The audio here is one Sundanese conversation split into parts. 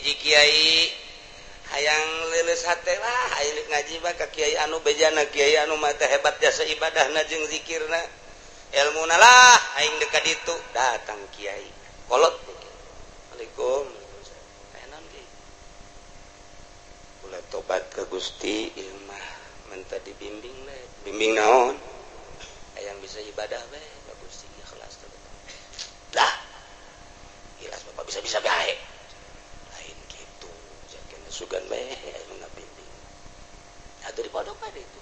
hiji kiai hayang leuleus hate lah hayang ngaji mah ka kiai anu bejana kiai anu mah teh hebat jasa ibadahna jeung zikirna ilmuna lah aing dekat ditu datang kiai kolot Assalamualaikum enan ki ulah tobat ke Gusti ieu mah menta dibimbing we bimbing naon hayang bisa ibadah we ka Gusti ikhlas teh lah ikhlas bapak bisa-bisa bae lain gitu jangan sugan bae anu ngabimbing atuh di pondok mah itu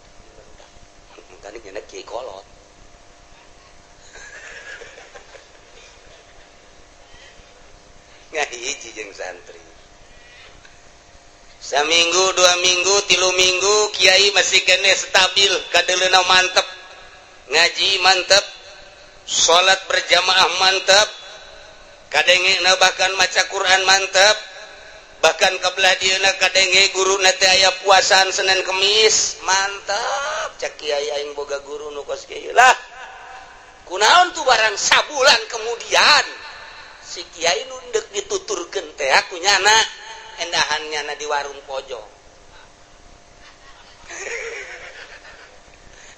mungkin nya kiai kolot ngahiji jeung santri saminggu 2 minggu 3 minggu kiai masih kene stabil kadeleuna mantep ngaji mantep salat berjamaah mantep kadengena bahkan maca Quran mantep bahkan kabelah dieuna kadenge guruna teh aya puasaan Senin Kemis mantep cak kiai aing boga guru nu kos kieu lah kunaon tuh barang sabulan kemudian si kiai nu deuk dituturkeun teh kunyana endahannya di warung pojok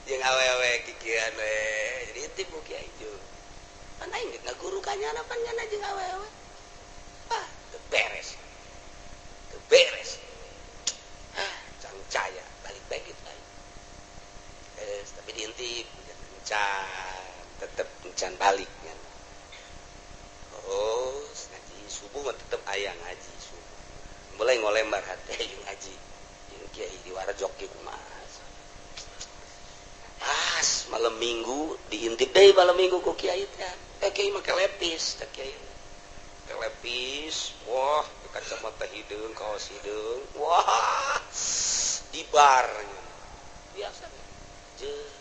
jeung awewe kikieuan we jadi tipu kiai jeung pan aing geus ngaguru ka nyana pan nyana jeung awewe teu beres cangcaya balik bae kitu aing tapi diintip encan tetep encan balik nya ngaji subuh mah tetep aya ngaji subuh mulai ngolembar hate jeung ngaji jeung kiai di warajok kieu kumaha pas malam minggu diintip deui malam minggu ku kiai teh kiai mah kelepis teh kiai kelepis wah kacamata hideung kaos hideung wah di bar biasa jeung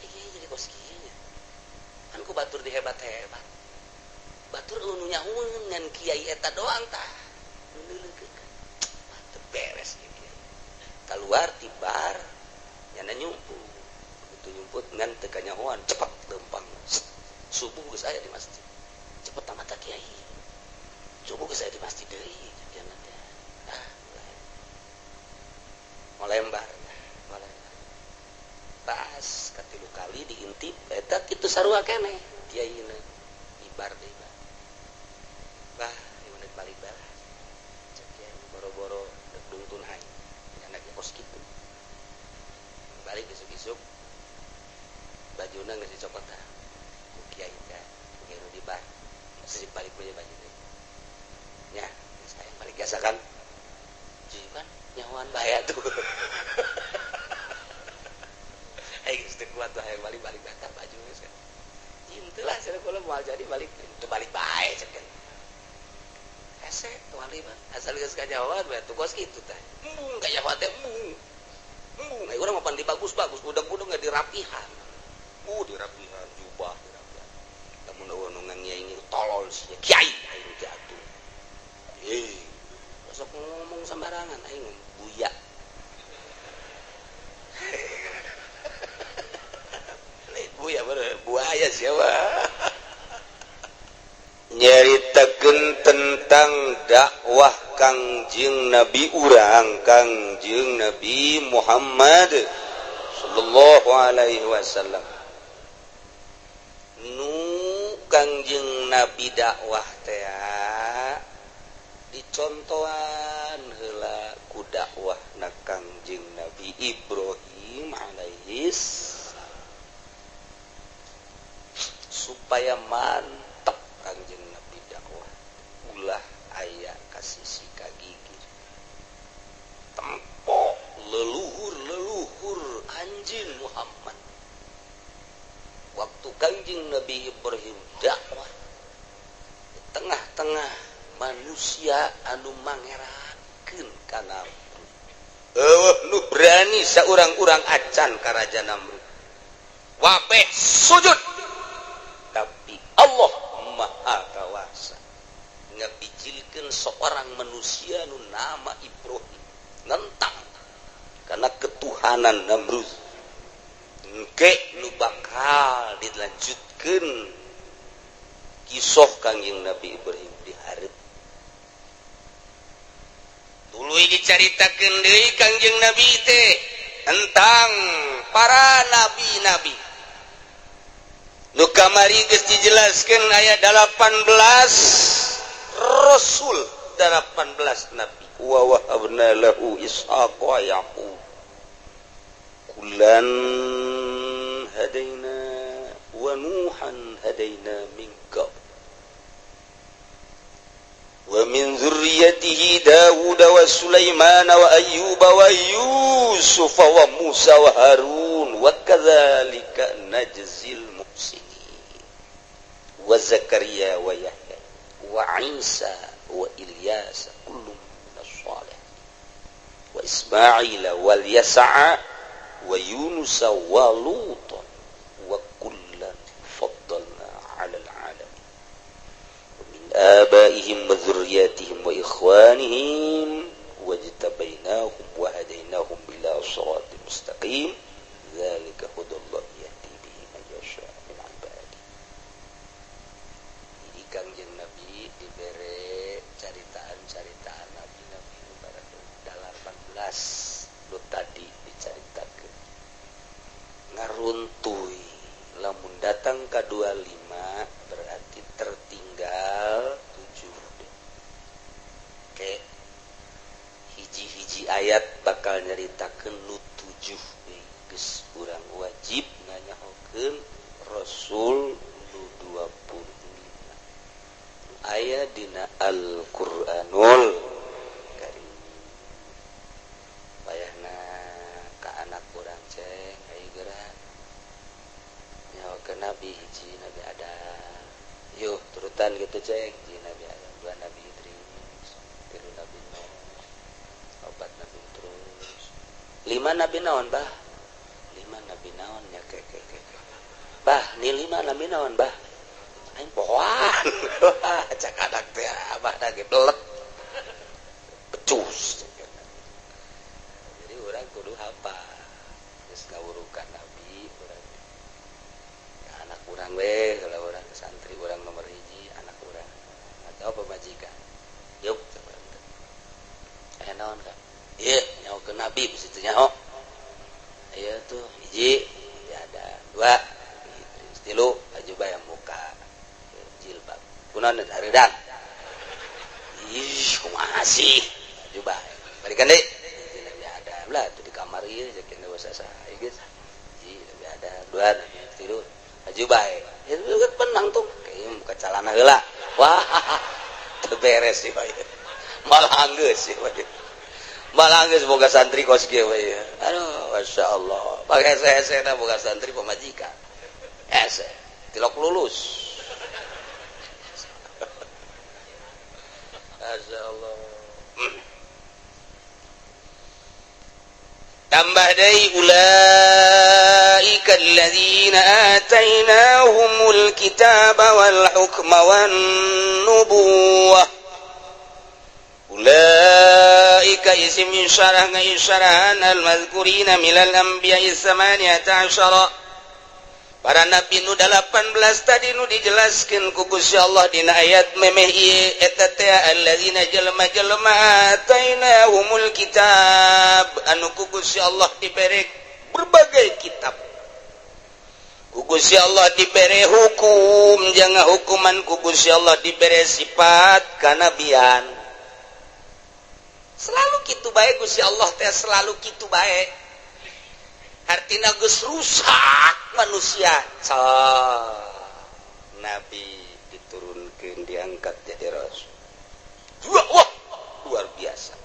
kiai jadi kos kieu kan ku batur di hebat-hebat batur nu nyahoeun ngan kiai eta doang tah neuleukeun teu beres ieu kiai kaluar ti bar nyana nyumput begitu nyumput ngan teu kanyahoan cepet leumpang subuh geus aya di masjid cepet tamat kiai subuh geus aya di masjid deui jangan teh molembar pas katilu kali diintip eta kitu sarua keneh kiaina di bar deui bah dimana balik balas cek ya boro-boro dek dungtun hai anak kos kitu balik isuk-isuk bajuna geus dicopot tah ku kiai teh kiai nu di bar masih balik bae baju teh nya saya balik biasa kan jadi kan nyawan bahaya tuh aing geus teu kuat tuh hayang balik batal baju geus kan intulah cenah kula moal jadi balik teu balik bae cek ese wali mah asal geus kajawan bae tuh kos kitu teh kajawan teh ai urang mah pan dibagus-bagus budak-budak enggak dirapihan dirapihan jubah dirapihan lamun nu ngangiai tolol sih kiai aing teh atuh sok ngomong sembarangan aing buya buya bener buaya siapa nyaritakeun tentang dakwah Kangjeng Nabi urang Kangjeng Nabi Muhammad sallallahu alaihi wasallam nu Kangjeng Nabi dakwah teh dicontohan heula ku dakwahna Kangjeng Nabi Ibrahim alaihis supaya mantep Kangjeng Nabi dakwah ulah aya kasisi kagigir tempo leluhur anjeun Muhammad waktu Kangjeng Nabi Ibrahim dakwah di tengah-tengah manusia anu mangerakeun ka Namrud nu berani saurang-urang acan ka Raja Namrud wabeh sujud tapi Allah Maha Kawasa ngabijilkeun seorang manusia nu nama Ibrahim nentang karena ketuhanan Namrud engke nu bakal dilanjutkeun kisah Kangjeng Nabi Ibrahim di hareup tuluy dicaritakeun deui Kangjeng Nabi teh tentang para nabi-nabi. Nu kamari geus dijelaskeun aya 18 rasul, 18 nabi. Wa wahabna lahu Ishaq wa Yaqub. Kullan hadaina wa Nuhan hadaina min qabl. Wa min dzurriyyatihi Daud wa Sulaiman wa Ayyub wa Yusuf wa Musa wa Harun wa kadzalika najzil muhsinin wa Zakaria wa Yahya wa Isa wa Ilyas kullun minas shalihin wa Ismail wal Yas'a wa Yunus wa Lut wa kullan faddalna 'alal 'alamin آبائهم وذرياتهم وإخوانهم واجتبيناهم وهديناهم إلى صراط مستقيم ذلك هدى الله يهدي به من يشاء من عباده. Jadi Kangjeng Nabi dibere caritaan nabi-nabi nu dalam 18 nu tadi dicaritakeun. Ngaruntuy lamun datang ka 25 berarti tertinggal 7. Oke. Hiji-hiji ayat bakal nyaritakeun nu 7 geus urang wajib nanyahokeun Rasul nu 25. Aya dina Al-Qur'anul Karim. Bayahna ka anak urang ceng aya geura nyahokeun nabi hiji Nabi Adam. Yuk turutan gitu ceng, hiji Nabi Adam, 2 Nabi Idris, 3 Nabi Nuh, 4 Nabi terus 5 Nabi naon bah? 5 Nabi naon nya ke. Bah, ni 5 Nabi naon bah? Aing pohoan. Cak anak teh abah da ge belet. Becus. Jadi urang kudu hafal. Geus kawurukan Nabi urang. Ya, anak urang we kalau urang santri urang nomor hiji anak urang atau pemajikan. Yuk. Naon kan? Ieu nyaho ke Nabi bisi teh nyaho. Aya tuh hiji ya ada 2 3 baju bayang muka jilbab kunaon hareudang ih kumaha sih baju bayang balikan deui Nabi ada belah tuh di kamar ieu ceuk nu usah geus hiji Nabi ada 2 3 baju bayang itu kan penang tuh kayak buka celana heula wah teu beres sih bae malah anggeus sih bae malah geus boga santri kos ge we. Aduh, masyaallah. Pakai hese-hesena boga santri pemajikan. Hese, tilok lulus. Masyaallah. Tambah deui ulaika alladzina atainahumul kitaba wal hukma wan nubuwah. Ulaika isim isyarah ngaisyarahan al-mazkurina milal anbiya'i 18. Para nabi nu 18 tadi nu dijelaskeun ku Gusti Allah dina ayat memeh ieu eta teh alladzina jalma-jalma atainahumul kitab anu ku Gusti Allah dibere berbagai kitab. Ku Gusti Allah dibere hukum jangan hukuman ku Gusti Allah dibere sifat kanabian. Selalu kitu bae Gusti Allah teh selalu kitu bae. Artina geus rusak manusia. Nabi diturunkeun diangkat jadi rasul. Wah, luar biasa.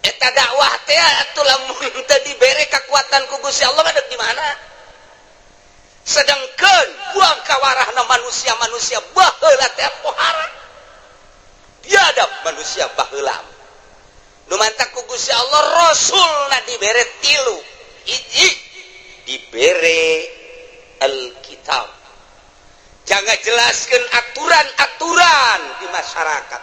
Eta dakwah teh atuh lamun teu dibere kakuatan ku Gusti Allah mah di mana? Sedengkeun buang kawarahna manusia-manusia baheula teh pohara. Biadab manusia baheula. Nu mantak ku Gusti Allah rasulna dibere 3. Hiji dibere Alkitab. Jangan jelaskeun aturan-aturan di masyarakat.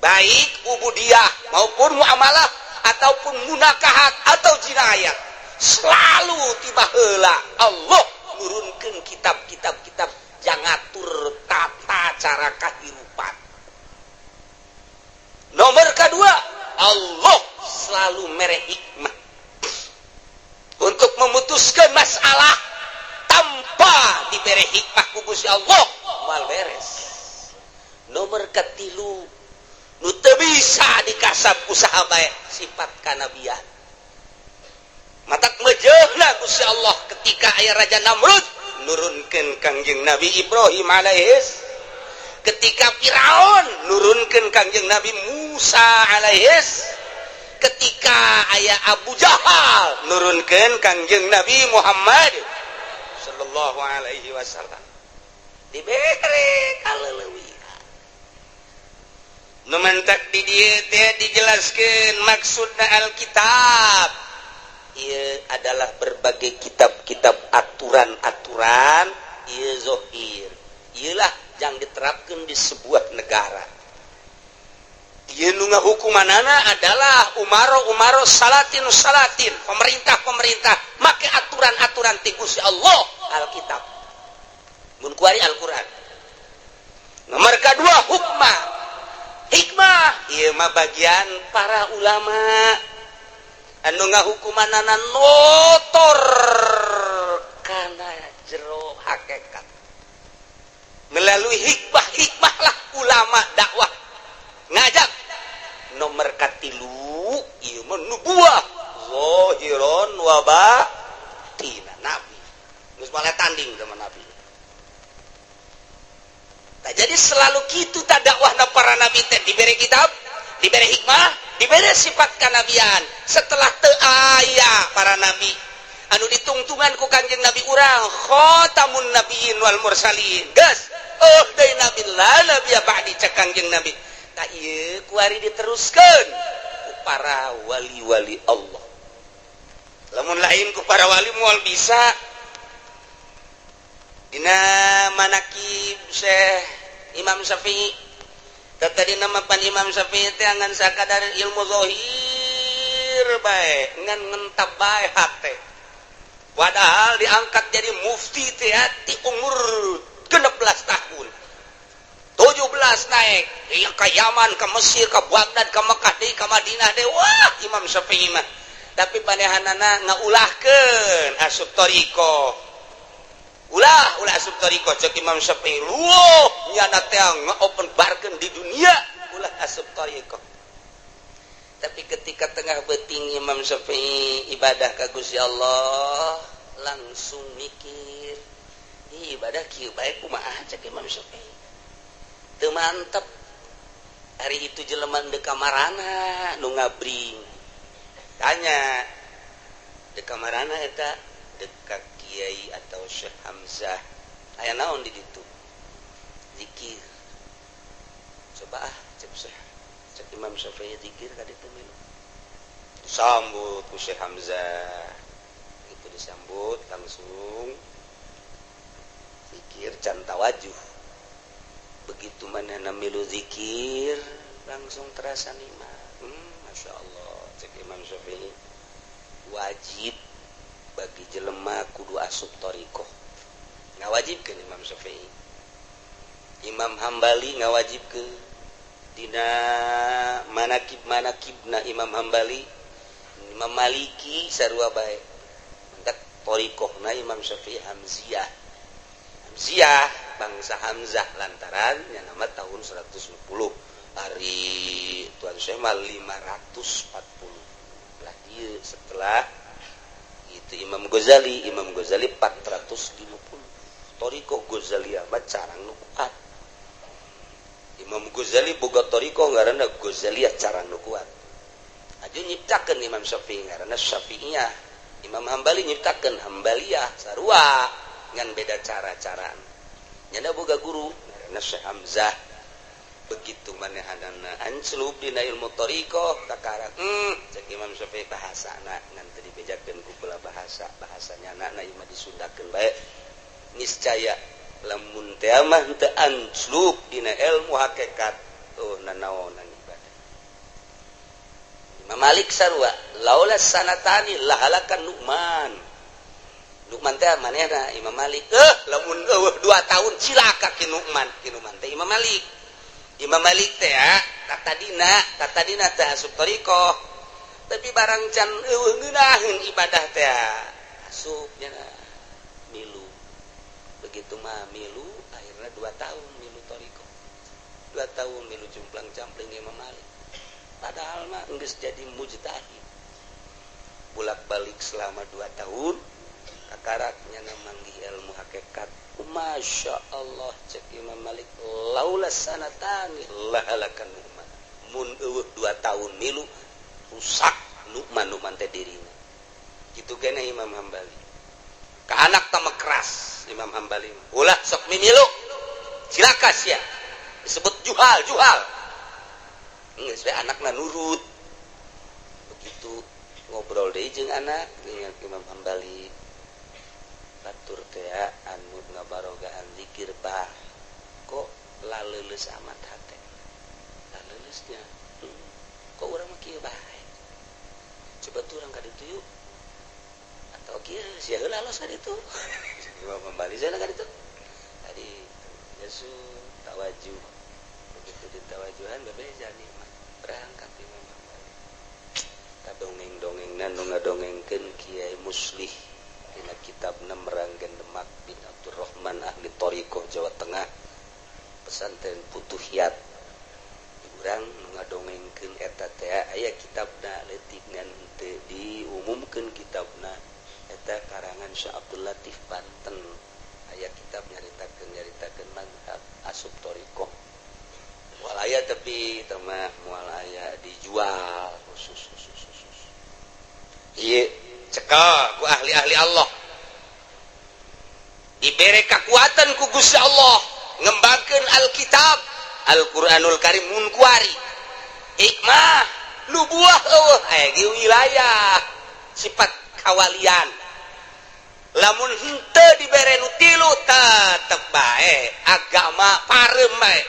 Baik ubudiyah maupun muamalah ataupun munakahat atau jinayah. Selalu tiba heula Allah nurunkeun kitab-kitab yang ngatur tata cara kahirupan. Nomor Allah selalu mere hikmah untuk memutuskan masalah tanpa diberi hikmah ku Gusti Allah mal beres. Nomor katilu nu teu bisa dikasab ku sahabat sifat kanabian. Matak mejeuna Gusti Allah ketika aya Raja Namrud nurunkeun Kangjeng Nabi Ibrahim alaihis, ketika Firaun nurunkeun Kangjeng Nabi Musa alaihis, ketika aya Abu Jahal nurunkeun Kangjeng Nabi Muhammad sallallahu alaihi wasallam. Dibere kaleuweuhan. Nu mentak di dieu teh dijelaskeun maksudna Alkitab. Ieu adalah berbagai kitab-kitab aturan-aturan ieu zahir. Ieulah yang diterapkan di sebuah negara. Ieu nu ngahukumanana adalah umaro salatin, pemerintah make aturan-aturan ti Gusti Allah Alkitab. Mun kuari Al-Qur'an. Nomor kedua hikmah ieu mah bagian para ulama anu ngahukumanana notor kana jero hakikat. Melalui hikmah lah ulama dakwah ngajak. Nomor katilu ieu mah nubuah zahiron wa batinan nabi. Geus male tanding sama nabi. Nah, jadi selalu kitu ta dakwahna para nabi teh diberi kitab, diberi hikmah, diberi sifat kanabian. Setelah teu aya para nabi anu ditungtungan ku Kangjeng Nabi urang khatamun nabiyyin wal mursalin. Geus deui nabi la nabi ba'di cek Kangjeng Nabi. Tah ieu kuari diteruskeun ku para wali-wali Allah. Lamun lain ku para wali moal bisa dina manakib Syekh Imam Syafi'i. Tadi nama pan Imam Syafi'i teh angan sakadar ilmu zahir bae, ngan ngentap bae hate. Padahal diangkat jadi mufti teh ti umur 16 tahun. 17 naik ke Yaman, ke Mesir, ke Baghdad, ke Mekah, ke Madinah deh. Wah, Imam Syafi'i mah. Tapi panehanana ngaulahkeun asup thariqah. Ulah asup thariqah cek Imam Syafi'i. Luh, nyana teh ngaopen barkeun di dunia, ulah asup thariqah. Tapi ketika tengah beuting Imam Syafi'i ibadah ka Gusti Allah, langsung mikir, ibadah kieu bae kumaha cek Imam Syafi'i. Teu mantep. Hari itu jelema di kamarana nu ngabring. Tanya di kamarana eta dekat Kiai atau Syekh Hamzah aya naon di ditu? Zikir. Coba cek Imam Syafi'i zikir ka ditu minu. Disambut ku Syekh Hamzah. Itu disambut langsung zikir can tawajuh. Begitu manehna milu zikir langsung terasa nikmat. Masya Allah cek Imam Syafi'i wajib bagi jelema kudu asup thariqah. Ngawajibkeun Imam Syafi'i. Imam Hambali ngawajibkeun dina manakibna Imam Hambali. Imam Maliki sarua bae. Mentak thariqahna Imam Syafi'i Hamziyah. Hamziyah bangsa Hamzah lantaran yang nama tahun 110 hari Tuan Syekh 540 lah dia setelah itu Imam Ghazali 450 thariqah Ghazaliyah mah carang nu kuat. Imam Ghazali boga thariqah ngaranna Ghazaliyah carang nu kuat. Aju nyiptakeun Imam Syafi'i ngaranna Syafi'iyah. Imam Hambali nyiptakeun Hambaliyah sarua ngan beda cara-caraan. Nyana boga guru ngaranna Syekh Hamzah. Begitu manehanana anclub dina ilmu thariqah kakara cek Imam Syafi'i bahasana ngan teu dibejakeun ku bala bahasanya na imah disundakeun bae niscaya lamun teh mah teu anclub dina ilmu hakikat nanaonan ibadah. Imam Malik sarua laula sanatani lahalakan Nu'man teh manehna Imam Malik lamun 2 tahun cilaka ki Nu'man teh Imam Malik teh tak katadina teh asup thariqah tapi barang can ngeunaheun ibadah teh asupnya milu begitu mah milu akhirnya 2 tahun milu thariqah 2 tahun milu cumplang-campling Imam Malik padahal mah geus jadi mujtahid bolak-balik selama 2 tahun kakaraknya manggih ilmu hakikat Masya Allah cek Imam Malik laulas sanatani lahalakan Nu'man mun 2 tahun milu rusak Nu'man teh dirina gitu kena Imam Hambali ka anak tambah keras Imam Hambali ulah sok mimilu silakas ya disebut juhal geus we anakna nurut begitu ngobrol deui jeung anak dengan Imam Hambali batur teh anu ngabarogaan zikir bah kok laleuleus amat hate laleuleusnya kok urang mah kieu bae coba turang ka ditu yuk atau kieu sia heula los ka ditu Imam Hambali sana ka ditu tadi yasu tawajuh begitu ditawajuhan bebeja nikmat berangkat Imam Hambali kadongeng-dongengna nu ngadongengkeun Kiai Muslih dina kitabna Meranggen Demak bin Abdurrahman ahli thariqah Jawa Tengah pesantren Putuhyat urang ngadongengkeun eta teh aya kitabna leutik ngan teu diumumkeun kitabna eta karangan Syekh Abdul Latif Banten aya kitab nyaritakeun mazhab asup thariqah moal aya tapi teh mah moal aya dijual khusus ieu cekal ku ahli-ahli Allah dibere kekuatan ku Gusti Allah ngembangkeun Alkitab Al-Qur'anul Karim mun kuari hikmah nubuah eueuh aya ge wilayah sifat kawalian lamun henteu dibere nu tilu tetep bae agama pareum bae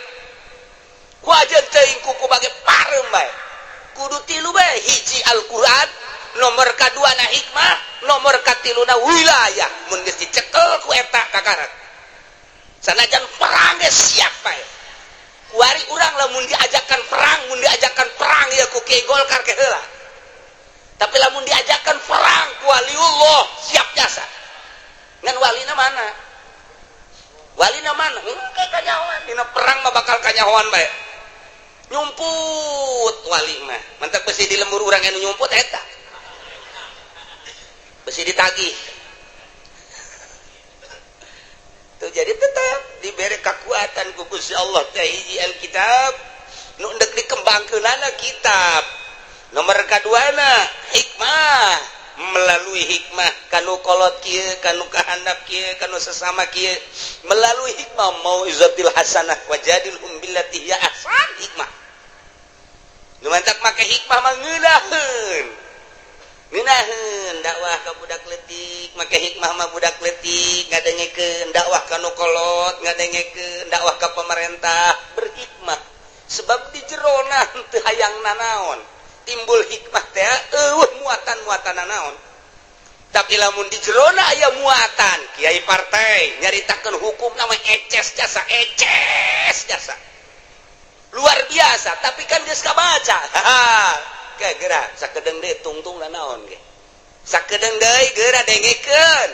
ku ajeun teuing kuku bage pareum bae kudu tilu bae hiji Al-Qur'an nomor kadua na hikmah nomor katiluna wilayah mun geus dicekel ku eta kakarak sanajan perang geus siap bae kuari urang lamun diajakan perang ya ku Kiai Golkar ke heula tapi lamun diajakan perang ku waliullah siap jasa ngan walina mana kanyahoan dina perang mah bakal kanyahoan bae nyumput wali mah mantap besi di lembur urang anu nyumput eta besi ditagih tuh jadi tetap diberi kekuatan ku Gusti Allah teh hiji Alkitab nu endek dikembangkeunana kitab nomor kaduana hikmah melalui hikmah kanu kolot kieu kanu kahandap kieu kanu sesama kieu melalui hikmah mauizatil hasanah wajadilhum billati hiya ahsan hikmah nu mantap make hikmah mah ngeunaheun dakwah ka budak leutik make hikmah mah budak leutik ngadengekeun dakwah ka nu kolot ngadengekeun dakwah ka pemerintah berhikmah sebab di jerona teu hayang nanaon timbul hikmah teh eueuh muatan nanaon tapi lamun di jerona aya muatan kiai partai nyaritakeun hukum nama eces jasa luar biasa tapi kan geus kabaca geura sakedeung deui tungtung naon ge sakedeung deui geura dengekeun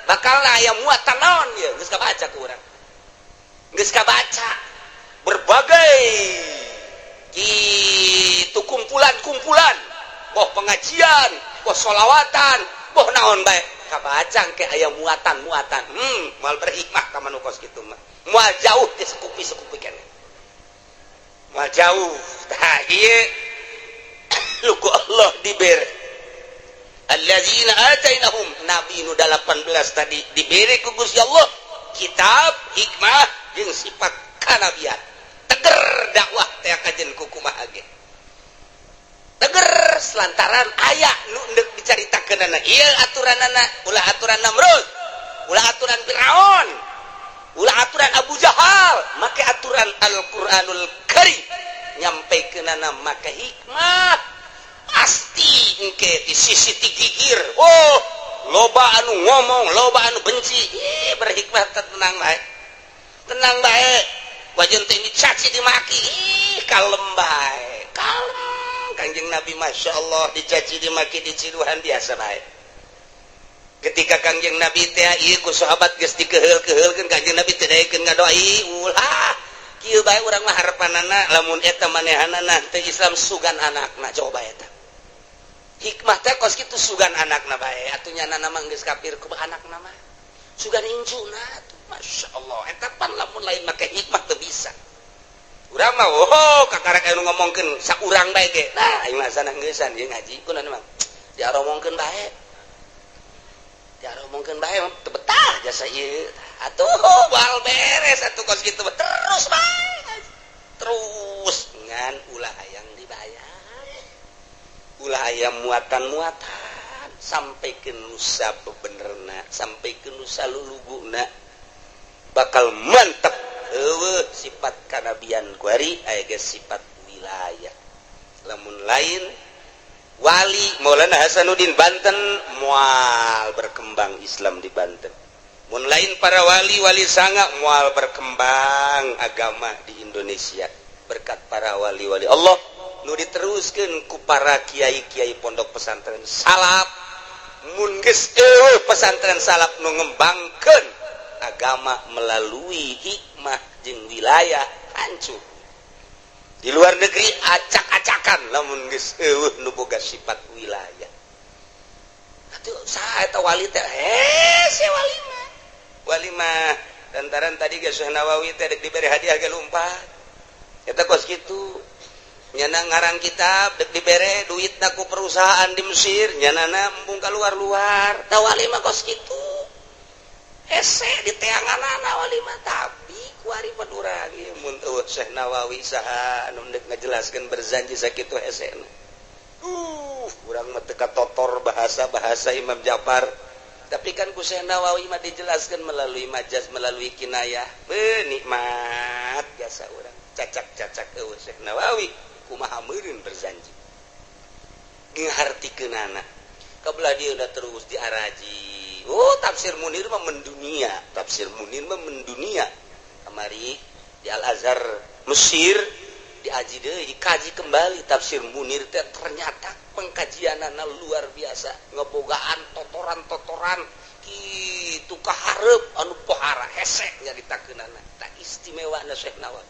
bakalna aya muatan naon ieu geus kabaca ku urang geus kabaca berbagai kitu kumpulan boh pengajian boh sholawatan boh naon bae kabaca engke aya muatan moal berhikmah ka manukos kitu mah moal jauh ti sekupi keneh moal jauh tah ieu luku Allah diberi allazina atainahum nabi nu 18 tadi diberi ku Gusti Allah kitab hikmah jeung sifat kanabian teger dakwah teh kajen ku kumaha ge teger selantaran aya nu endek dicaritakeunana ieu aturanana ulah aturan Namrud ulah aturan Firaun ulah aturan Abu Jahal make aturan Al-Qur'anul Karim nyampaikeunana make hikmah pasti engke di sisi tigigir loba anu ngomong loba anu benci berhikmah tenang bae wajan teh dicaci dimaki kalem bae kalem Kangjeng Nabi Masya Allah dicaci dimaki diciruhan biasa baik ketika Kangjeng Nabi teh ieu ku sahabat geus dikeheul-keheulkeun Kangjeng Nabi teh daekeun ngadoi ulah kieu bae urang mah harepanana lamun eta manehanana teh Islam sugan anakna coba eta hikmah teh kos kitu sugan anakna bae atuh nyanana mah geus kafir ku anakna mah sugan injuna Masya Allah eta pan lamun lain make hikmah teu bisa urang mah kakarek anu ngomongkeun saurang bae ge nah aing mah sana geeusan ieu ngaji kunaon mah diaromongkeun bae teu betah jasa ieu atuh bal beres atuh kos kitu terus bae terus ngan ulah hayang dibayar ulah aya muatan-muatan sampai ke nusa bebenerna sampai ke nusa luluguna bakal mantep eueuh sifat kanabian kuari aya ge sifat wilayah lamun lain wali Maulana Hasanuddin Banten moal berkembang Islam di Banten mun lain para wali sanga moal berkembang agama di Indonesia berkat para wali-wali Allah nu diteruskeun ku para kiai-kiai pondok pesantren salaf mun geus eueuh pesantren salaf nu ngembangkeun agama melalui hikmah jeung wilayah hancur di luar negeri acak-acakan lamun geus eueuh nu boga sifat wilayah atuh saha eta wali teh si wali mah lantaran tadi ge Syekh Nawawi teh diberi hadiah ge lumpat eta kos kitu nyana ngarang kitab dek dibere duitna ku perusahaan di Mesir nyanana embung kaluar-luar tah wali mah kos kitu hese di teanganana wali mah tapi kuari padurang ieu mun eueuh Syekh Nawawi saha anu deuk ngajelaskeun berzanji sakitu hesena urang mah teu katotor bahasa Imam Ja'far tapi kan ku Syekh Nawawi mah dijelaskeun melalui majaz melalui kinayah nikmat jasa urang cacak-cacak eueuh Syekh Nawawi kumaha meureun berzanji ngartikeunana kabelah dia udah terus diaraji tafsir Munir mah mendunia kemari di Al-Azhar Mesir diaji deui dikaji kembali tafsir Munir teh ternyata pengkajianana luar biasa ngebogaan totoran-totoran kitu kaharep anu pohara hese nyaritakeunana tak istimewana Syekh Nawawi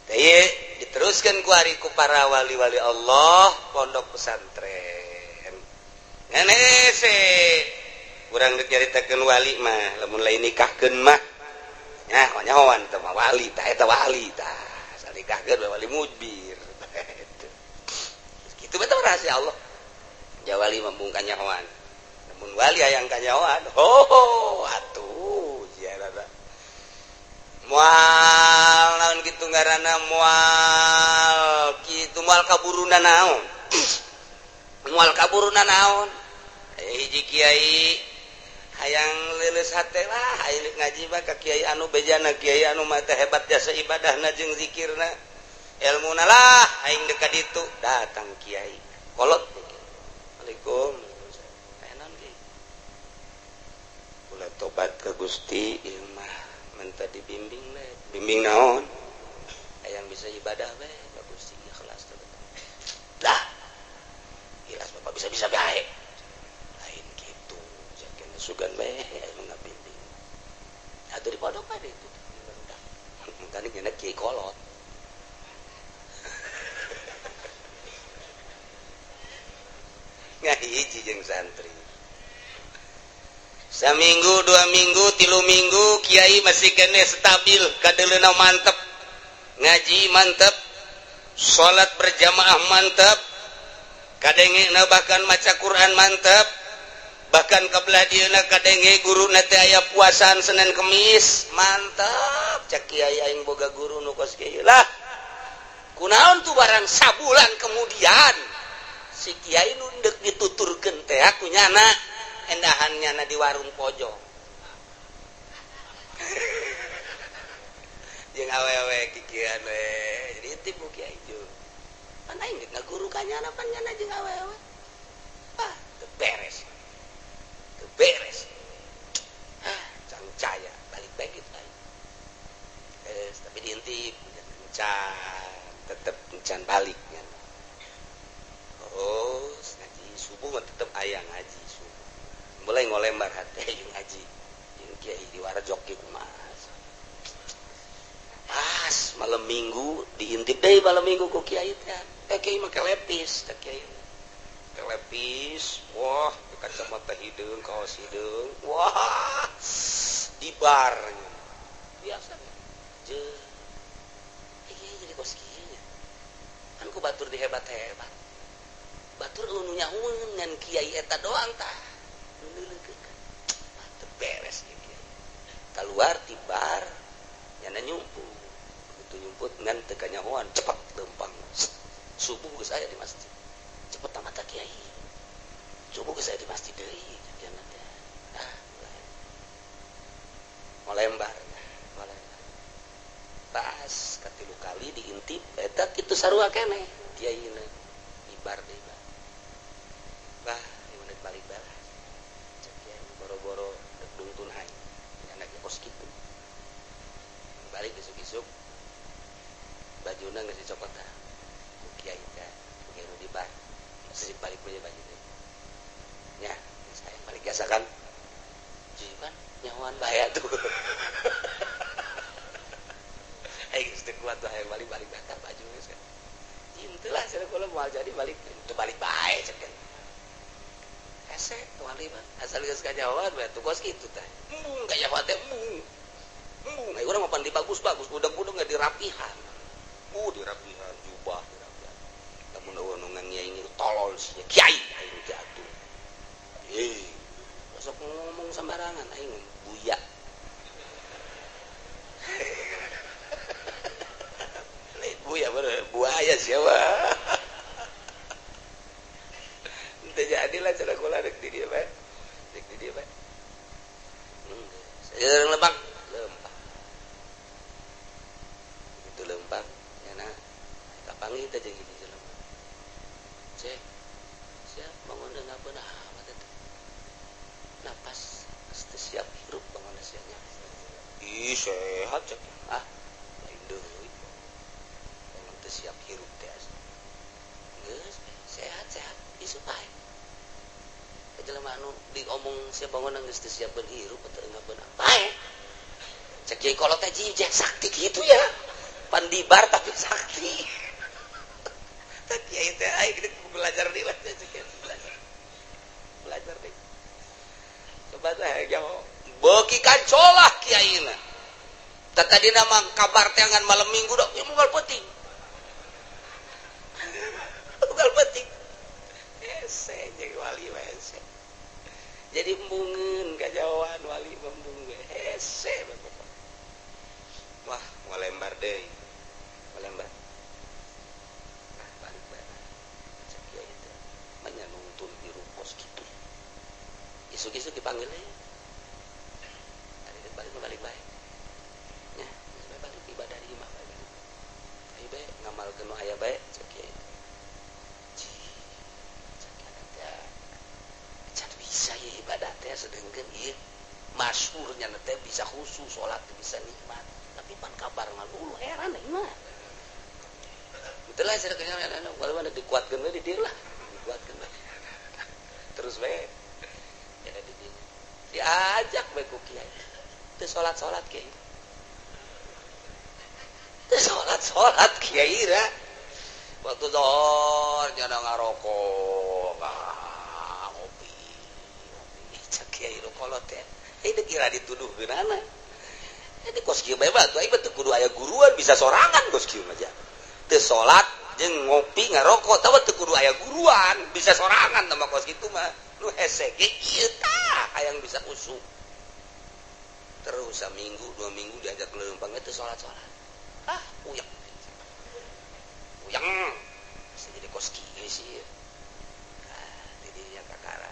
teh diteruskan ku para wali-wali Allah pondok pesantren ngan hese urang deuk nyaritakeun wali mah lamun lain nikahkeun mah nya nyahoan teh mah wali tah eta wali tah sanikahkeun wali mujbir kitu betul rahasia Allah ja wali mah mung kanyahoan lamun wali hayang kanyahoan atuh ziarah moal naon kitu ngaranna moal kitu moal kaburuna naon hiji kiai hayang leuleus hate lah aya ngaji mah ka kiai anu bejana kiai anu mah teh hebat jasa ibadahna jeung zikirna ilmuna lah aing deuk ka ditu datang kiai kolot Assalamualaikum enan ge kula tobat ka Gusti ieu mah minta dibimbing we bimbing naon hayang bisa ibadah we ka Gusti ikhlas teh lah ikhlas bapak bisa-bisa bae lain kitu jakeun sugan we ngabimbing atuh di pondok mah itu mungkin nyana kiai kolot ngahiji jeung santri saminggu 2 minggu 3 minggu kiai masih kene stabil kadeuleuna mantep ngaji mantep salat berjamaah mantep kadengena bahkan maca Quran mantep bahkan kabelah dieuna kadenge guruna teh aya puasaan Senin Kemis mantep cak kiai aing boga guru nu kos kieu lah kunaon tuh barang sabulan kemudian si kiai nu deuk dituturkeun teh aku nyana endahannya di warung pojok jeung awewe kikian we jadi tipu kiai ju pan aing geus ngaguru ka nyana pan nyana jeung awewe teu beres cangcaya balik bae kitu aing tapi diintip tetap can baliknya. Oh, ngaji subuh mah tetap aya ngaji subuh. Mulai ngolembar hati jeung ngaji. Jeung kiai di warajok kieu kumaha. Pas malam minggu diintip deui malam minggu ku kiai teh. Kiai mah kelepis teh kiai. Kelepis, wah, kacamata hideung, kaos hideung. Wah, di bar. Biasa. Je. Kiai jadi kos kieu. Kan ku batur dihebat-hebat. Batur nu nyahueun ngan kiai eta doang tah. Nu neuleukeun. Teu beres ieu kiai. Keluar ti bar, nyana nyumput. Begitu nyumput ngan teu kanyahoan, cepet lempang. Subuh geus aya di masjid. Cepet tamat kiai. Subuh geus aya di masjid deui jangan teh. Molembar. Pas katilu kali diintip eta kitu sarua keneh kiaina ibar deui. Bah, ieu balik balas. Cek kiai boro-boro dek dungtun hayu. Anak kos kitu. Balik isuk-isuk. Bajuna geus dicopot tah. Ku kiai teh, kiai nu di bar. Sip balik bae baju deui. Nya, saya balik biasa kan. Jiban nyawan bahaya tuh. Geus teu kuat tuh hayang balik datang baju geus kan. Intu lah cenah kula moal jadi balik teu balik bae cenah. Hese wali mah asal geus kajawan bae tuh kos kitu teh. Kajawan teh aya urang mah pandi bagus-bagus budak-budak enggak dirapihan. Dirapihan jubah dirapihan. Lamun nu ngangiai ini tolol sih kiai aing jatuh. Sok ngomong sembarangan aing buya. Buya bener, buaya siapa? Entah jadilah cara kula dek di dia bae. Dek di dia bae. Saya lempang. Itu lempang, ya nah. Kapangi teh jeung hiji jelema. Cek. Siap bangun dengan beunah amat eta. Napas teu siap hirup bangun sianya. Ih, sehat cek. Lain deui. Siap hirup teh. Geus sehat-sehat isu bae. Jelema anu diomong sia bangunan geus teu siap berhirup atau enggak beunang bae. Cek kiai kolot teh jijek sakti gitu ya. Pan di bar tapi sakti. Tah kiai teh aing belajar deui lah cek kiai belajar deui. Coba teh jauh beuki kancolah kiaina. Tah tadina mah kabar teh ngan malam minggu dok yang moal penting. Bukan penting. Ese jadi wali ese. Jadi embungeun kajawan wali membung ese. Wah, ngolembar deui. Ngolembar. Balik bae. Cek kiai teh. Manya nuntun di rukos kitu. Isuk-isuk dipanggil deui. Balik bae. Nya, balik ibadah di imah bae. Ayo bae ngamalkeun nu aya bae cek kiai. Saya ibadah teh sedengkeun ieu masyhurnya teh bisa khusus salat bisa nikmat tapi pan kabar ngalulu heran ieu mah betul lah sedekahnya kalau mana dikuatkeun we di dieu lah dikuatkeun we terus we ya di dieu diajak we ku kiai teu salat kiai teu salat kiai ra waktu zuhur jangan ngarokok kiai nu kolot teh deuk kira dituduh geunana di kos kieu bae batu aing teh kudu aya guruan bisa sorangan kos kieu mah teu salat jeung ngopi ngarokok tah teu kudu aya guruan bisa sorangan tah kos kitu mah nu hese ge ieu tah hayang bisa usuk terus saminggu 2 minggu diajak leumpang teh salat-salat uyang bisa jadi kos kieu sih di dinya kakara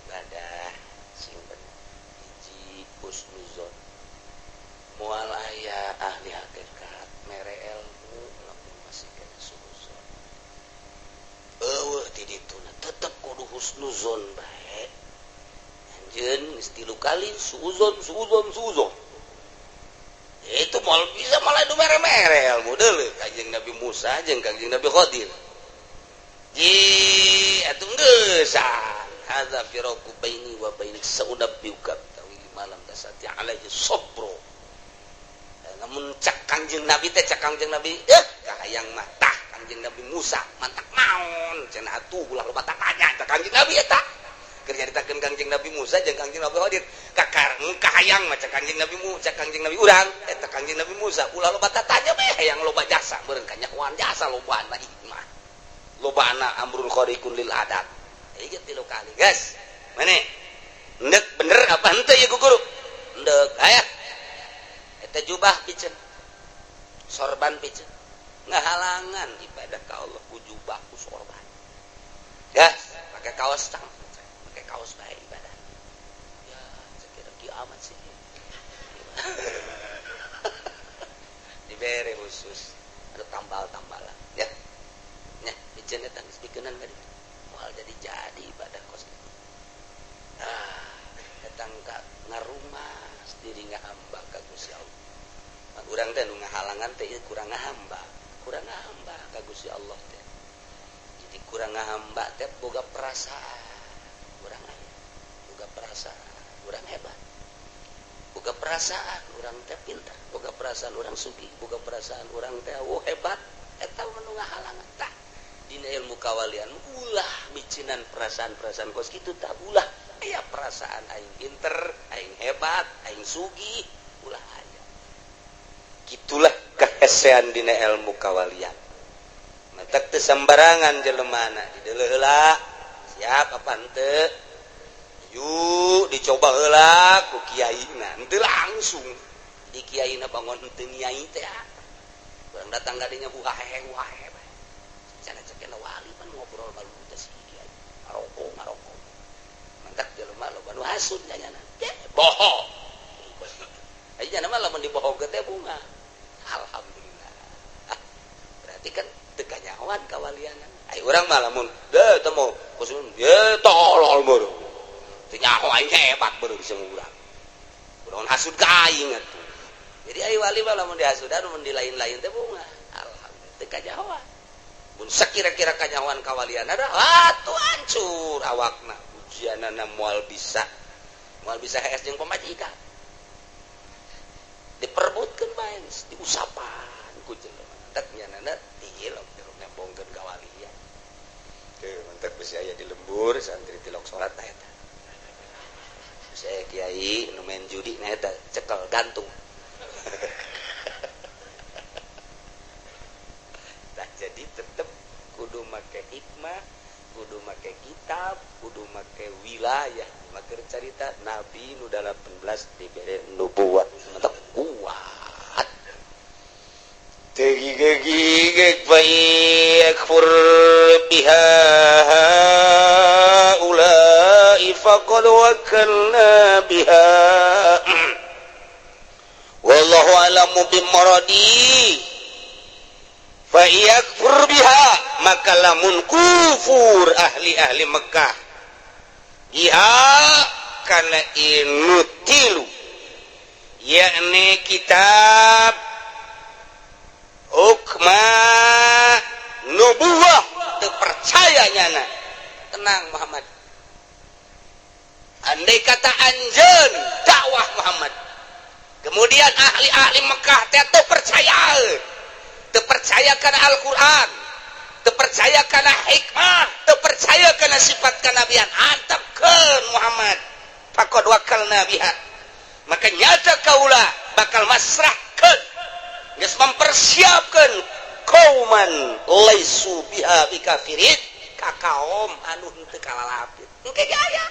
ibadah simpen hiji husnuzon moal aya ahli hakikat mere ilmu lamun masih kena suuzon eueuh ti ditu tetep kudu husnuzon bae anjeun geus 3 kali suuzon itu moal bisa malah nu mere-mere model Kanjeng Nabi Musa jeung Kanjeng Nabi Khadir ji atuh geusan hadza firaqu baini wa bainik saunabbiuka tawil malam dasati alaihi sabro namun cak Kanjeng Nabi teh cak Kanjeng Nabi kahayang mah tah Kanjeng Nabi Musa mantak naon cenah atuh ulah loba tanya cak Kanjeng Nabi eta keur nyaritakeun Kanjeng Nabi Musa jeung Kanjeng Nabi Khadir kakar kahayang mah cak Kanjeng Nabi Musa cak Kanjeng Nabi urang eta Kanjeng Nabi Musa ulah loba tanya mah hayang loba jasa beureun kanyahoan jasa lobana hikmah lobana amrun khariqun lil adat ieu tilu kali guys mane endek bener apa henteu ya guru endek aya eta jubah piceun sorban piceun ngahalangan ibadah ka Allah ku jubah ku sorban guys pakai kaos cang pakai kaos bae ibadah ya sekira kiamat sih dibere khusus ada tambal-tambalan ya nya piceun eta geus bikeunan tadi moal jadi ibadah kos datang ka ngarumas diri ngahamba ka Gusti Allah urang teh nu ngahalangan teh kurang ngahamba ka Gusti Allah teh jadi kurang ngahamba teh boga perasaan urang aya boga perasaan urang hebat boga perasaan urang teh pintar boga perasaan urang sugih boga perasaan urang teh hebat eta nu ngahalangan tah dina ilmu kawalian ulah micinan perasaan-perasaan kos kitu tah ulah aya perasaan aing pinter aing hebat aing sugih ulah aya gitulah kahesean dina ilmu kawalian matak teu sambarangan jelemana dideuleuh heula siap apa henteu yuk dicoba heula ku kiaina henteu langsung di kiaina bangun henteu nyai teh urang datang ka dinya buhahe cenah cekena wali pan ngobrol baru teh si kiai ngaroko mantak jelema loba nu hasud janyana bohong aya mah lamun dibohong teh bunga alhamdulillah berarti kan teu kanyahoan kawalianan ai urang mah lamun teu mau kusun ye tolol meureun teu nyaho aing hebat meureun bisa urang urang hasud ka aing atuh jadi ai wali mah lamun dihasudan mun di lain-lain teh bunga alhamdulillah teu kanyahoan mun sakira-kira kanyahoan kawalian ada atuh hancur awakna ujianana moal bisa HS jeung pamajikan diperbutkeun bae diusapan ku jelema tak nyanana tilok nembongkeun kawalian teu mantek bisi aya di lembur santri tilok salat tah eta saya kiai nu main judi na eta cekel gantung nah jadi tetep kudu make hikmah kudu make kitab kudu make wilayah make carita nabi nu 18 dibere nubuwah mantap kuat tegigegig baik fur biha ulai faqad wakalna biha wallahu alamu bimaradi fa yakfur biha maka lamun kufur ahli Mekah biha kana inutilu yakni kitab hukma nubuwah teu percayanya tenang Muhammad andai kata anjeun dakwah Muhammad kemudian ahli Mekah teh teu percaya kana Al-Qur'an teu percaya kana hikmah teu percaya kana sifat kanabian antepkeun Muhammad faqad wakalna biha maka nyata kaula bakal masrahkeun geus mempersiapkeun kauman laisu biha bikafirin ka kaum anu henteu kalalapit engke aya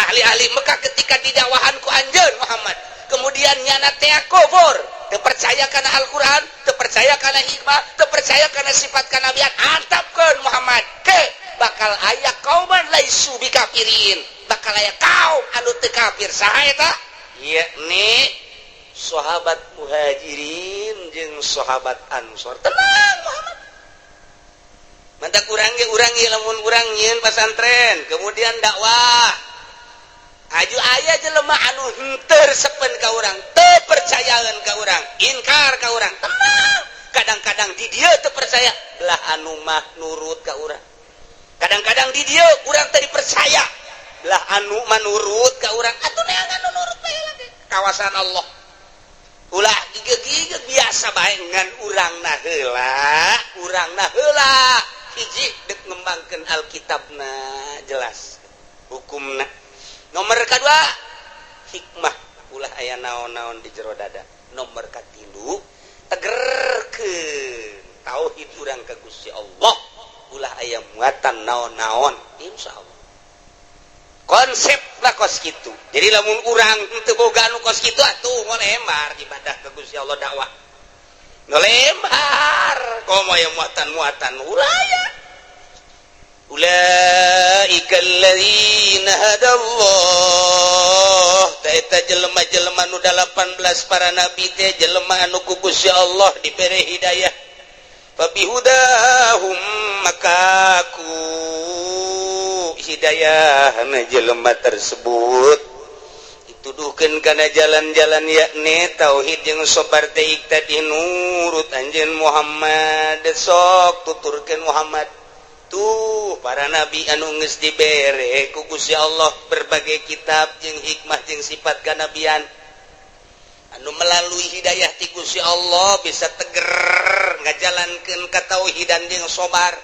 ahli Mekah ketika didakwahan ku anjeun Muhammad kemudian nyana teh kufur teu percaya kana Al-Qur'an teu percaya kana hikmah teu percaya kana sifat kanabian antapkeun Muhammad ke bakal aya kauman laisu bikafirin bakal aya kaum anu teu kafir saha eta yakni sahabat muhajirin jeung sahabat ansor tenang Muhammad mantak urang ge lamun urang nyieun pasantren kemudian dakwah aju aya jelema anu henteu tepen ka urang, teu percayaan ka urang, inkar ka urang, tenang. Kadang-kadang di dieu teu percaya, belah anu mah nurut ka urang. Kadang-kadang di dieu urang teu dipercaya, belah anu mah nurut ka urang. Atuh neangan nu nurut bae lagi. Kawasan Allah. Ulah gigeg-gigeg biasa bae ngan urangna heula. Hiji dek ngembangkeun Alkitabna jelas hukumna. Nomor kedua hikmah ulah aya naon-naon di jero dada. Nomor katilu tegerkeun tauhid urang ka Gusti Allah. Ulah aya muatan naon-naon insyaallah. Konsep lah kos kitu. Jadi lamun urang teu boga anu kos kitu atuh ngolembar ibadah ka Gusti Allah dakwah. Ngolembar komo aya muatan-muatan ulah aya. Ulaika alladzina hadallah. Eta jelema-jelema nu 18 para nabi teh jelema anu ku Gusti Allah dibere hidayah. Fabihudahum makaku hidayah na jelema tersebut dituduhkeun kana jalan-jalan yakni tauhid jeung sabar teh tadi nurut anjeun Muhammad sok tuturkeun Muhammad tuh para nabi anu geus dibere ku Gusti Allah berbagai kitab jeung hikmah jeung sifat kanabian anu melalui hidayah ti Gusti Allah bisa teger ngajalankeun katauhidan jeung sabar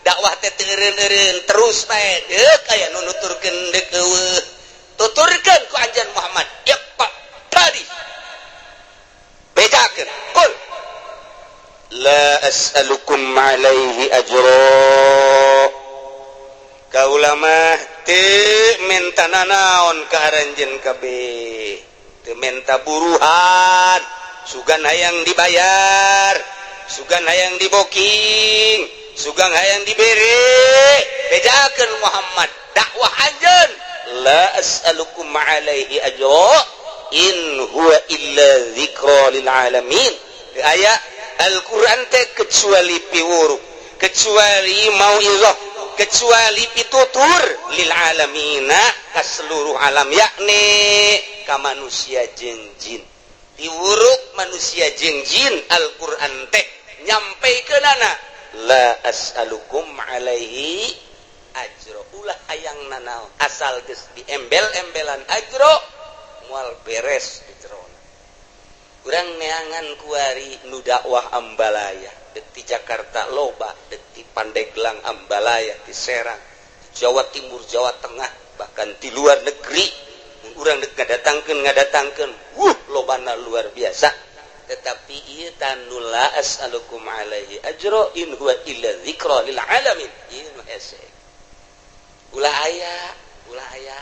dakwah teh teureun-eureun terus bae deuk aya nu nuturkeun deuk eueuh tuturkeun ku anjeun Muhammad iqra tadi bedakeun qul la as'alukum alaihi ajra kaula mah teu minta nanaon ka aranjeun kabeh teu minta buruhan sugan hayang dibayar sugan hayang diboking sugang hayang diberi bedakeun Muhammad dakwah anjeun la as'alukum alaihi ajra in huwa illa dzikra lil alamin aya Al-Qur'an teh kecuali piwuruk kecuali mauizah kecuali pitutur lil alamina ka seluruh alam yakni ka manusia jeung jin piwuruk manusia jeung jin Al-Qur'an teh nyampaikeunana la as'alukum alaihi ajro ulah hayang nanaon asal geus diembel-embelan ajro moal beres di jerona urang neangan kuari nu dakwah Ambalaya deuk di Jakarta loba deuk di Pandeglang Ambalaya di Serang di Jawa Timur Jawa Tengah bahkan di luar negeri urang deuk ngadatangkeun lobana luar biasa tetapi ieu tanu la as'alukum alaihi ajra in huwa illa dzikra lil alamin ieu hese ulah aya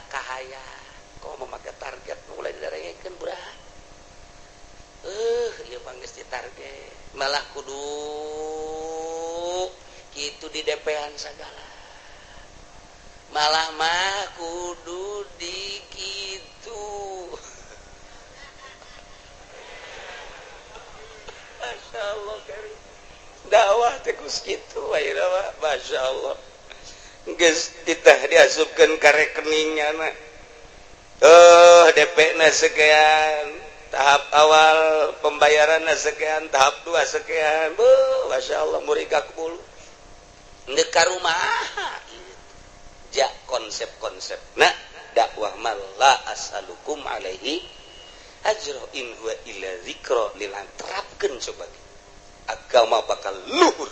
kahaya kok memakai target mulai didarengekeun buraha ieu mah geus ditarget malah kudu kitu di DP-an sagala malah mah kudu di kitu Masya Allah karim dakwah tekus kitu ayeuna mah Masya Allah geus ditah diasupkeun ka rekeningna DP-na sekian tahap awal pembayaranna sekian tahap 2 sekian Masya Allah murid ka 10 neuk ka rumaha ja konsep-konsep nah dakwah mal la as'alukum alaihi ajra in huwa illa dzikra lil terapkeun coba agama bakal luhur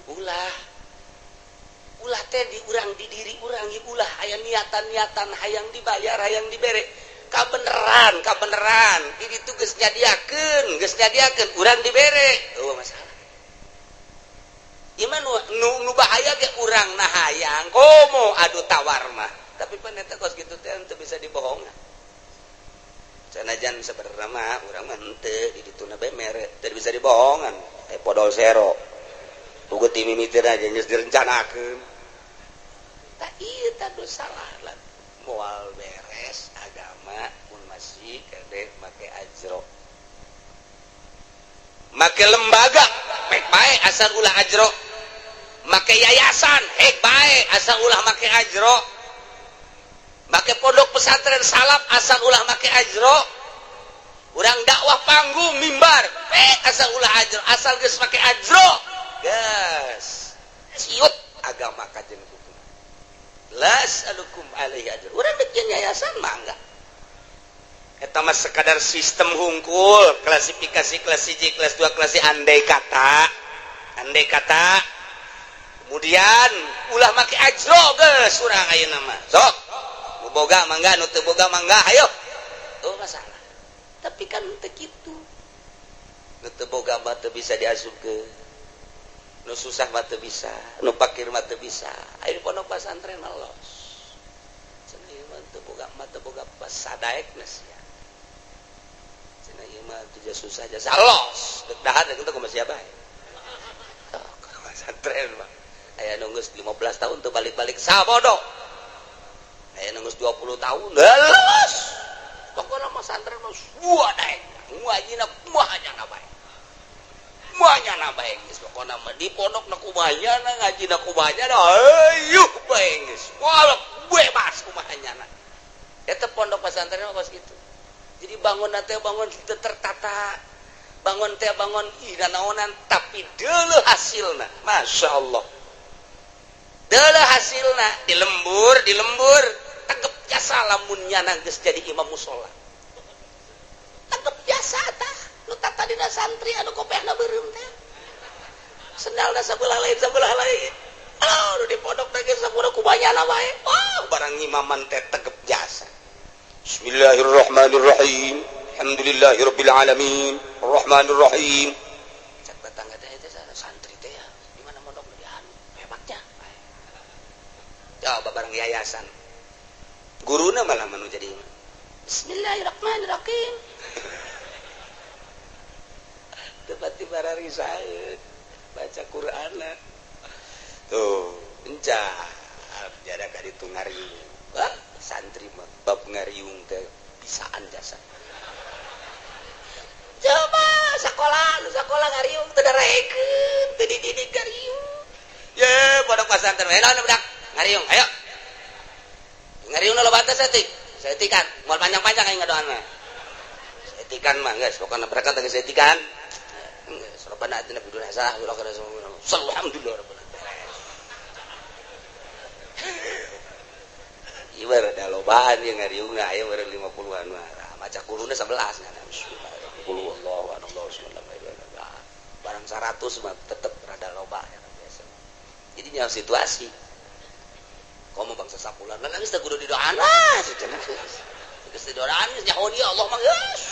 ulah teh di urang di diri urang ieu ulah aya niatan-niatan hayang dibayar hayang dibere kabeneran di ditu geus nyadiakeun urang dibere masalah ieu mah nu bahaya ge urang na hayang komo adu tawar mah tapi pan eta kos kitu teh teu bisa dibohongan sanajan sebenarnya mah urang mah henteu di dituna bae mere teu bisa dibohongan podol zero puguh ti mimiteun aja geus direncanakeun tah ieu tah dosa salah moal beres agama mun masih kade make ajro make lembaga pek bae asal ulah ajro make yayasan hek bae asal ulah make ajro make pondok pesantren salaf asal ulah make ajro urang dakwah panggung mimbar asal ulah ajro asal geus make ajro gas ciut agama kajen hukum las alukum alaihi ajr urang bikin yayasan mah enggak eta mah sekadar sistem hungkul klasifikasi kelas 1 kelas 2 kelas 3 andai kata kemudian ulah make ajro geus urang ayeuna mah sok nu boga mangga nu teu boga mangga ayo tuh masalah tapi kan teu kitu nu teu boga mah teu bisa diasupkeun nu susah mah teu bisa nu fakir mah teu bisa aya di pondok pesantren mah los cenah ieu mah teu boga pas sadaekna sia cenah ieu mah teu susah jasa los dek dahar dek teu kumaha sia bae pesantren mah aya nu geus 15 tahun teu balik-balik sabodo aya nu geus 20 tahun los pokona mah pesantren mah buah daek ngajina kumaha nya bae kumaha bae geus pokona mah di pondok na kumaha na ngajina kumaha na ayo bae geus walak bebas kumaha nya eta pondok pesantren mah pas kitu jadi bangun teh bangun tertata bangun teh bangun naonan tapi deuleuh hasilna masyaallah deuleuh hasilna di lembur tegep jasa lamun nyana geus jadi imam mushola tegep jasa tah nu tata dina santri anu kopehna beureum teh sendalna sabelah lain anu di pondok teh geus sakumaha kubanyana bae barang imaman teh tegep jasa bismillahirrahmanirrahim alhamdulillahirabbil alamin arrahmanirrahim cak tetangga teh santri teh ya di mana mondok di anu hebatnya coba bareng yayasan guruna malah manu jadi bismillahirrahmanirrahim tiba-tiba rarisaeun baca Quran tuh encar jada ka ditu ngariung santri mah bab ngariung teh bisaan jasa coba sekolah ngariung teu darekeun teu dididik ngariung ye pondok pesantren we naon budak ngariung ayo ngariung loba teh seutikan moal panjang-panjang aing ngadoana seutikan mah geus pokona berkat geus seutikan geus robana atina bidul hasanah wa lakana alhamdulillah rabbil alamin ieu ada lobaan yang ngariung aya meureun 50-an mah maca kuruna 11 ngana qul huwallahu ahad Allahu samad barang 100 mah tetep rada loba ya biasa jadi nya situasi komo bangsa sapulan lan geus teh kudu didoana cenah geus didoaan geus nyaho dia Allah mah geus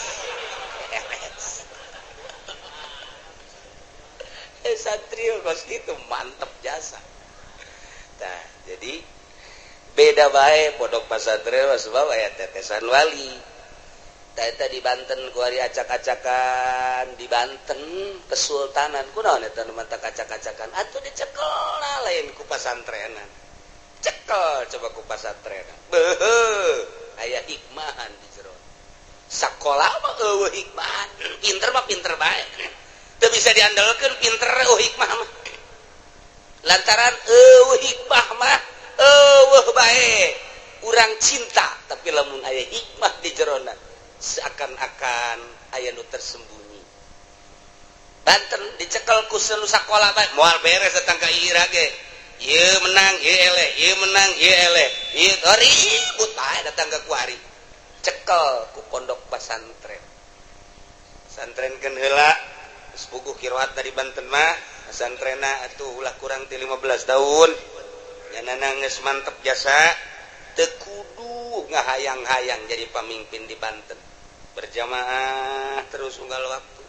santri kos kitu mantep jasa tah jadi beda bae pondok pesantren sebab aya tetesan wali eta di Banten ku ari acak-acakan di Banten Kesultanan kunaon eta nu mata acak-acakan atuh dicekelna lain ku pesantrenan cekel coba ku pesantrenan beuh aya hikmahan di jero sakola mah eueuh hikmahan pinter mah pinter bae teu bisa diandalkeun pinter hikmah mah lantaran hikmah mah bae urang cinta tapi lamun aya hikmah di jerona seakan-akan aya nu tersembunyi Banten dicekel ku nu sakola bae moal beres datang ka ira ge ieu menang ieu eleh ieu menang ieu eleh ieu ribut bae datang ka kuari cekel ku pondok pesantren pesantrenkeun heula geus puguh kiroat dari Banten mah pesantrenna atuh ulah kurang ti 15 tahun nyanana geus mantep jasa teu kudu ngahayang-hayang jadi pamimpin di Banten berjamaah terus unggal waktu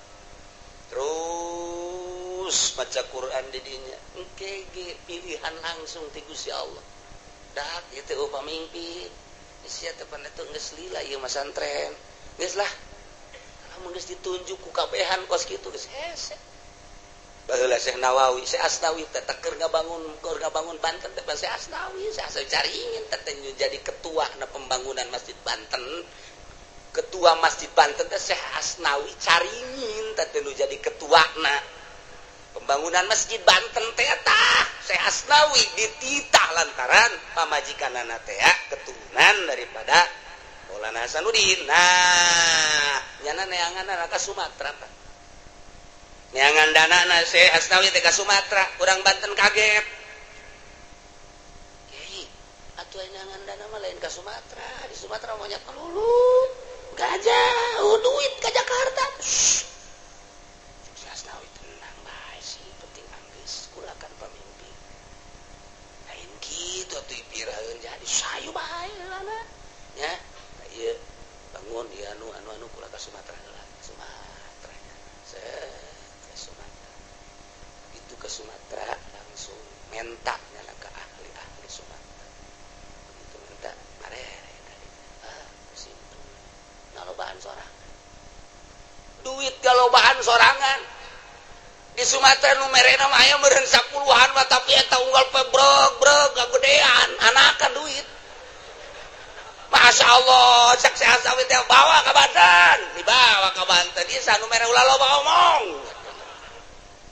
terus baca Quran di dinya engke ge pilihan langsung ti Gusti Allah dak ieu teh pamimpin sia teh pan eta geus lila ieu mah santren geus lah lamun geus ditunjuk ku kabehan kos kitu geus hese baheula Syekh Nawawi Syekh Asnawi teh keur ngabangun Banten teh Syekh Asnawi Syekh caringin teh jadi ketua na pembangunan Masjid Banten ketua Masjid Banten teh Syekh Asnawi caringin teh nu jadi ketuana pembangunan Masjid Banten teh tah Syekh Asnawi dititah lantaran pamajikanana teh keturunan daripada Maulana Hasanuddin nah nyana neangan ka Sumatera Pak neangan dana saya Astawi teh ka Sumatera urang Banten kaget Kiai atuh neangan dana mah lain ka Sumatera di Sumatera monyet melulu gajah duit ke Jakarta sukses Astawi tenang bae sih penting anggeus kulakan pamimpin lain kitu atuh piraeun jadi sayu bae lana ya ieu bangun di anu kula ka Sumatera heula Sumatera ke Sumatera itu ke Sumatera langsung mentak nyana ke ahli Sumatera begitu mentak marere tadi simpen ngalobaan sorangan duit galobaan sorangan di Sumatera nu merena mah aya meureun 10-an mah tapi eta unggal pebrog gagedean anakan duit Masya Allah, cek sehat sawit yang bawa ke Banten, dibawa ke Banten, ini sanu merah ulah loba omong.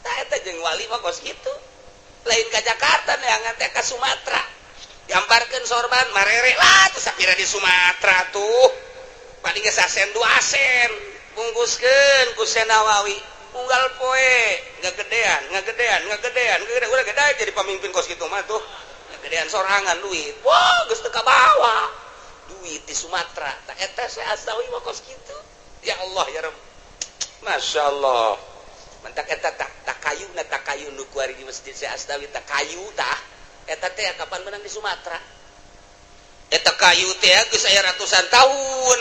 Nah, itu jeung wali mah kos gitu. Lain ke Jakarta neangan teh ke Sumatera. Gambarkeun sorban marere lah tuh sapira di Sumatera tuh. Paling geus asen 2 asen, bungkuskeun ku Senawawi. Unggal poe, ngagedean, udah gede jadi pemimpin kos gitu mah tuh. Ngagedean sorangan duit. Wah, geus teu ka bawah. Duit di Sumatera tak eta saya Astawi mah kos kitu ya Allah ya Rabb Masya Allah mentak eta tak kayu nu kuari di masjid saya Astawi tak kayu tah eta teh kapan menang di Sumatera eta kayu teh geus aya ratusan tahun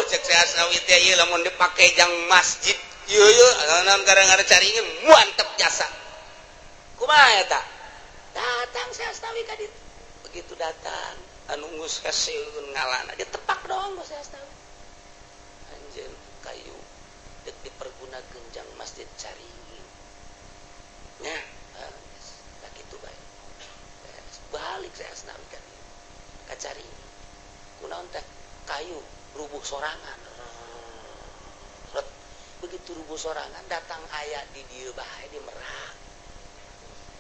cek saya Astawi teh ieu lamun dipake jang masjid ieu naon gara-gara caringin mantep jasa kumaha eta datang saya Astawi ka ditu begitu datang anu geus hasilkeun ngalana ditepak dong geus tahu anjeun kayu dek dipergunakeun jang masjid caringin nya tak kitu bae balik saya asnawi ka caringin kunaon teh kayu rubuh sorangan begitu rubuh sorangan datang aya di dieu bae di Merak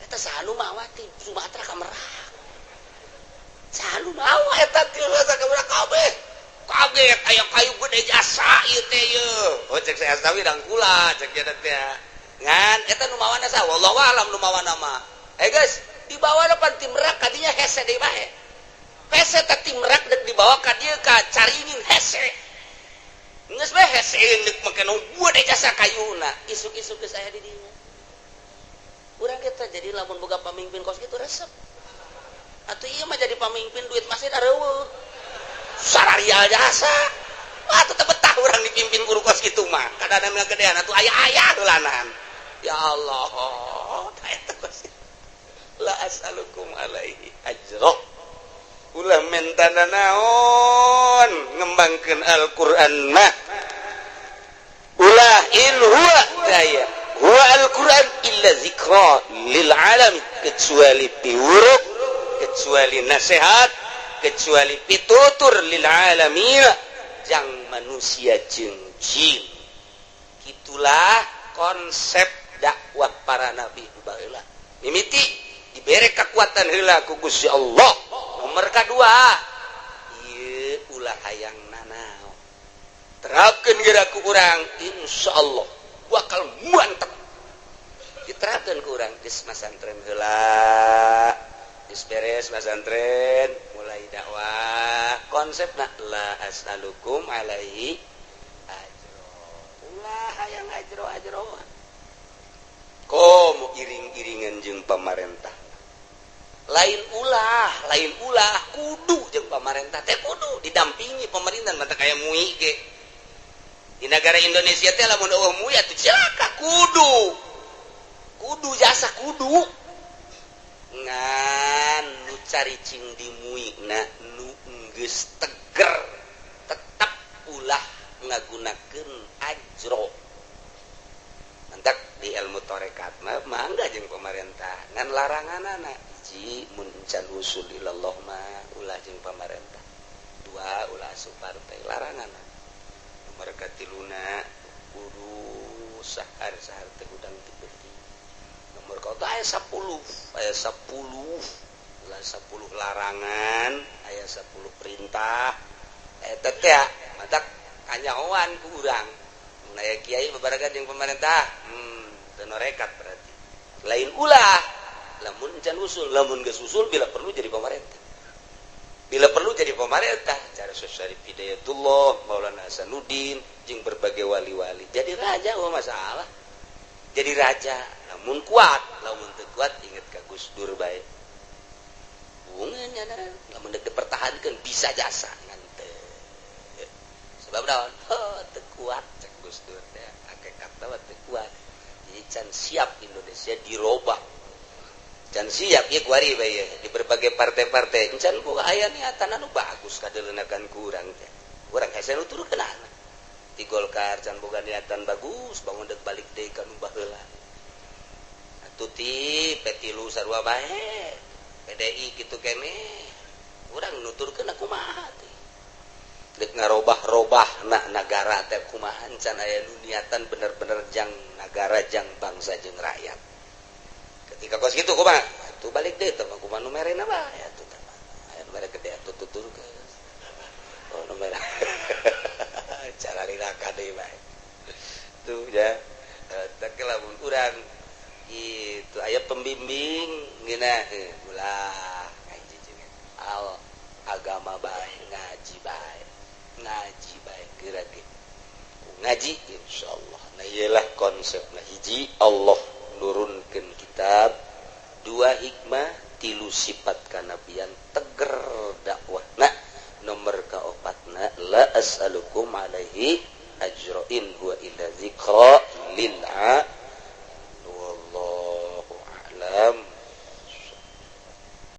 eta sanu mawati Sumatera ka Merak selalu nawa eta tilu sakabura kabeh kaget aya kayu gede jasa ieu teh ieu cek saya Astawi dang kula cek eta teh ngan eta nu mawana sa wallahu alam nu mawana mah guys dibawa depan tim Merak kadinya hese deui bae hese teh tim Merak dek dibawa ka dieu ka caringin hese geus bae hese deuk make nu gede jasa kayuna isuk-isuk geus aya di dieu urang kita jadi lamun boga pamimpin kos kitu resep atuh ieu mah jadi pamimpin duit masih areueuh sararial jasa atuh teu betah urang dipimpin guru kos kitu mah kadang-kadang ngagedean atuh aya-aya heulanan ya Allah eta kos la as'alukum alaihi ajra ulah mentana naon ngembangkeun Al-Qur'an mah ulah in huwa daya huwa Al-Qur'an illa zikra lil alamin kecuali piwuruk kecuali nasihat kecuali pitutur lil alamin jang manusia jeung jin gitulah konsep dakwah para nabi baheula mimiti dibere kekuatan heula ku Gusti Allah nomor kadua ieu ulah hayang nanaon terapkeun geura ku urang insyaallah bakal mantep diterapkeun ku urang geus masantren heula beres masantren mulai dakwah konsepna la as'alukum alaihi ajro ulah hayang ajro komo iring-iringan jeung pamarentah lain ulah kudu jeung pamarentah teh kudu didampingi pemerintahan mata kaya MUI ge di negara Indonesia teh lamun eueuh MUI atuh cilaka kudu jasa kudu ngan nu caricing di MUI-na nu geus teger tetap ulah ngagunakeun ajro mantak di ilmu tarekat mah mangga jeung pemerintah ngan laranganana hiji mun can usul ilallah mah ulah jeung pemerintah dua ulah asup partai laranganna nomor katiluna kudu sahar teh udang tibeti nomor kota aya 10 ulah 10 larangan aya 10 perintah eta teh mantak kanyahoan ku urang naya kiai babaragan jeung pemerintah teu norekat berarti lain ulah lamun can usul lamun geus usul bila perlu jadi pemerintah cara Syarif Hidayatullah Maulana Hasanuddin jeung berbagai wali-wali jadi raja masalah jadi raja namun kuat lamun teu kuat inget ka Gus Dur bae bungannya lamun deuk dipertahankeun bisa jasa ngan teu sebab naon teu kuat cek Gus Dur teh hakikat teu kuat jadi can siap Indonesia dirobah can siap ya kuari bae di berbagai partai-partai can boga aya niatan anu bagus kadeuleunakan ku urang teh urang hese nuturkeun di Golkar can boga niatan bagus bangun deuk balik deui ka nu baheula atuh ti P3 sarua bae PDI kitu keneh urang nuturkeun kumaha teh deuk ngarobah-robah nagara teh kumaha can aya nu niatan bener-bener jang nagara jang bangsa jeung rakyat ketika kos gitu kumaha atuh balik deui teh kumaha nu merena bae atuh teh aya nu mere gede atuh tutur ke oh nu mere cara lilaka deui bae tuh ya teh lamun urang gitu aya pembimbing geuna ulah ngaji jeung agama bae ngaji bae geura ge ngaji insyaallah nah iyalah konsepna hiji Allah nurunkeun kitab dua hikmah tilu sifat kanabian teger dakwahna nomor kaopatna la as'alukum alaihi ajra in huwa illa dzikra lil